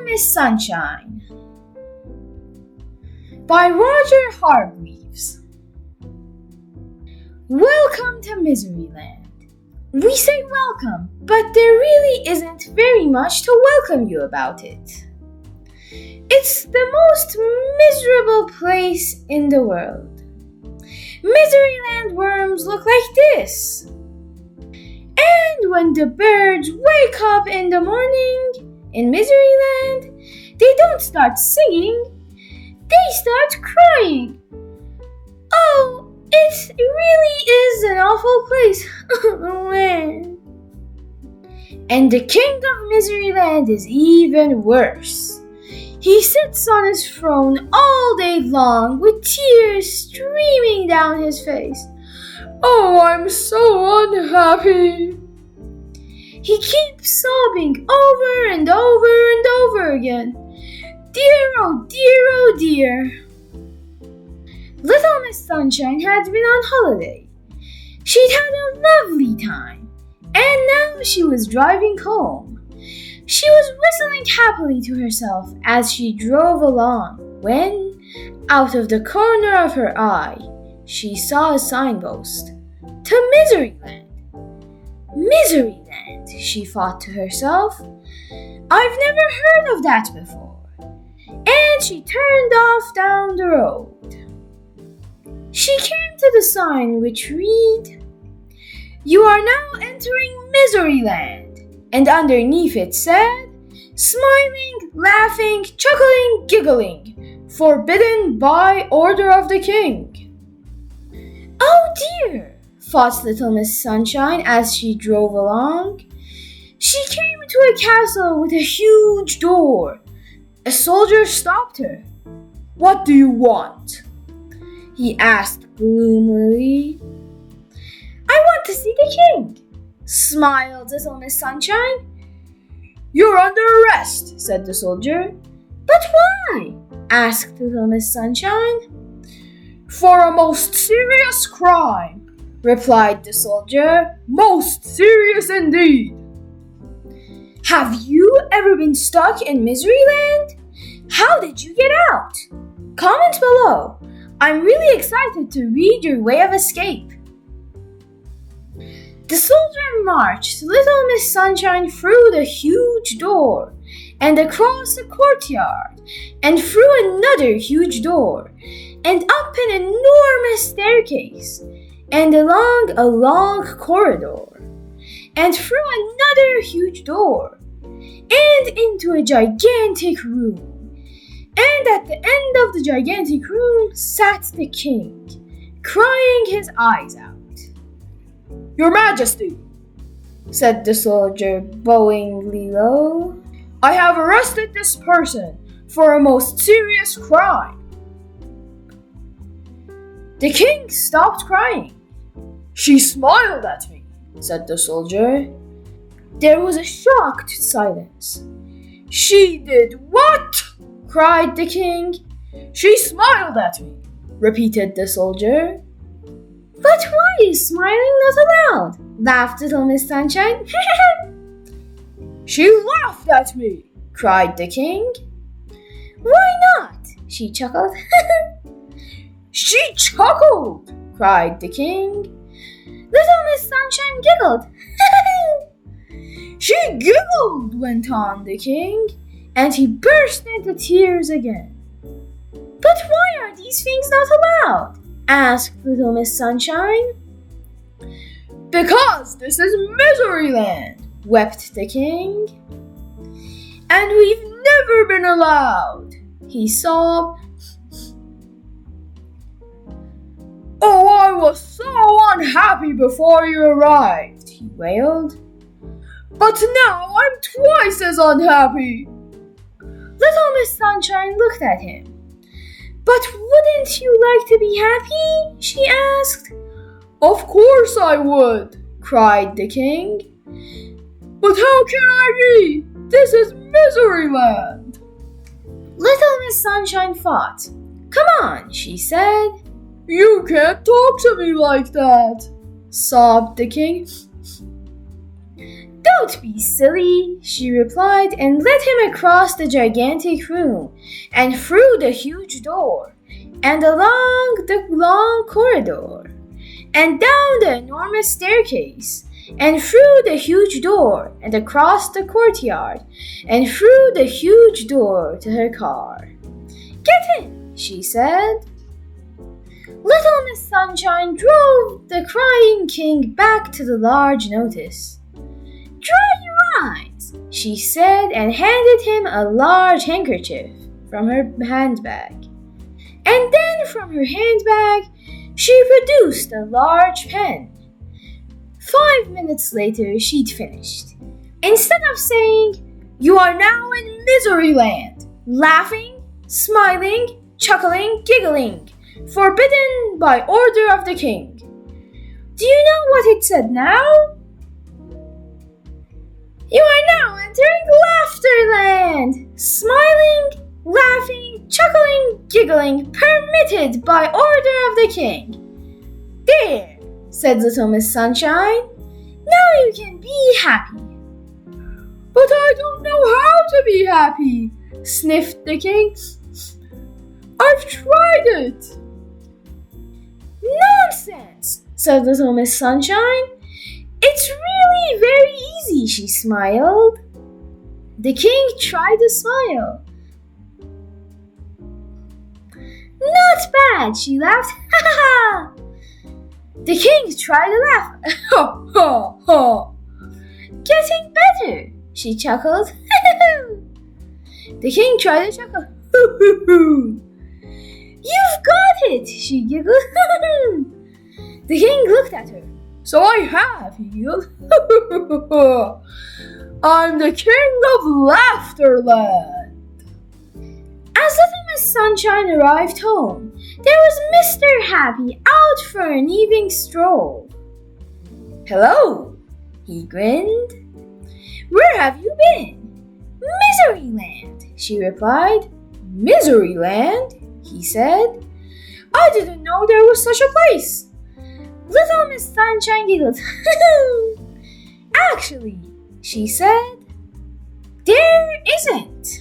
Little Miss Sunshine by Roger Hargreaves. Welcome to Miseryland. We say welcome, but there really isn't very much to welcome you about it. It's the most miserable place in the world. Miseryland worms look like this. And when the birds wake up in the morning in Miseryland, they don't start singing, they start crying. Oh, it really is an awful place. And the king of Miseryland is even worse. He sits on his throne all day long with tears streaming down his face. Oh, I'm so unhappy. He keeps sobbing over and over and over again. Dear, oh dear, oh dear. Little Miss Sunshine had been on holiday. She'd had a lovely time, and now she was driving home. She was whistling happily to herself as she drove along when, out of the corner of her eye, she saw a signpost. To Miseryland. Miseryland, she thought to herself. I've never heard of that before. And she turned off down the road. She came to the sign which read, You are now entering Miseryland. And underneath it said, Smiling, laughing, chuckling, giggling, forbidden by order of the king. Oh dear, thought Little Miss Sunshine as she drove along. She came to a castle with a huge door. A soldier stopped her. What do you want? He asked gloomily. I want to see the king, smiled Little Miss Sunshine. You're under arrest, said the soldier. But why? Asked Little Miss Sunshine. For a most serious crime, replied the soldier. Most serious indeed. Have you ever been stuck in Miseryland? How did you get out? Comment below. I'm really excited to read your way of escape. The soldier marched Little Miss Sunshine through the huge door, and across a courtyard, and through another huge door, and up an enormous staircase, and along a long corridor, and through another huge door, and into a gigantic room. And at the end of the gigantic room sat the king, crying his eyes out. Your Majesty, said the soldier, bowing low, I have arrested this person for a most serious crime. The king stopped crying. She smiled at me, said the soldier. There was a shocked silence. She did what? Cried the king. She smiled at me, repeated the soldier. But why is smiling not allowed? Laughed Little Miss Sunshine. She laughed at me, cried the king. Why not? She chuckled. She chuckled, cried the king. Little Miss Sunshine giggled. She giggled, went on the king, and he burst into tears again. But why are these things not allowed? Asked Little Miss Sunshine. Because this is Miseryland, wept the king. And we've never been allowed, he sobbed. Oh, I was so unhappy before you arrived, he wailed. But now I'm twice as unhappy. Little Miss Sunshine looked at him. But wouldn't you like to be happy? She asked. Of course I would, cried the king. But how can I be? This is Miseryland. Little Miss Sunshine thought. Come on, she said. You can't talk to me like that, sobbed the king. Don't be silly, she replied, and led him across the gigantic room, and through the huge door, and along the long corridor, and down the enormous staircase, and through the huge door, and across the courtyard, and through the huge door to her car. Get in, she said. Little Miss Sunshine drove the crying king back to the large notice. Dry your eyes, she said, and handed him a large handkerchief from her handbag. And then from her handbag, she produced a large pen. 5 minutes later, she'd finished. Instead of saying, "You are now in Miseryland," laughing, smiling, chuckling, giggling, forbidden by order of the king. Do you know what it said now? You are now entering Laughterland! Smiling, laughing, chuckling, giggling, permitted by order of the king. There, said Little Miss Sunshine. Now you can be happy. But I don't know how to be happy, sniffed the king. I've tried it. Nonsense, said Little Miss Sunshine. It's really very easy, she smiled. The king tried to smile. Not bad, she laughed. Ha ha ha! The king tried to laugh. Ha ha ha! Getting better, she chuckled. The king tried to chuckle. You've got it, she giggled. The king looked at her. So I have, he yelled. I'm the king of Laughterland. As Little Miss Sunshine arrived home, there was Mr. Happy out for an evening stroll. Hello, he grinned. Where have you been? Miseryland, she replied. Miseryland, he said. I didn't know there was such a place. Little Miss Sunshine giggled. Actually, she said, there isn't.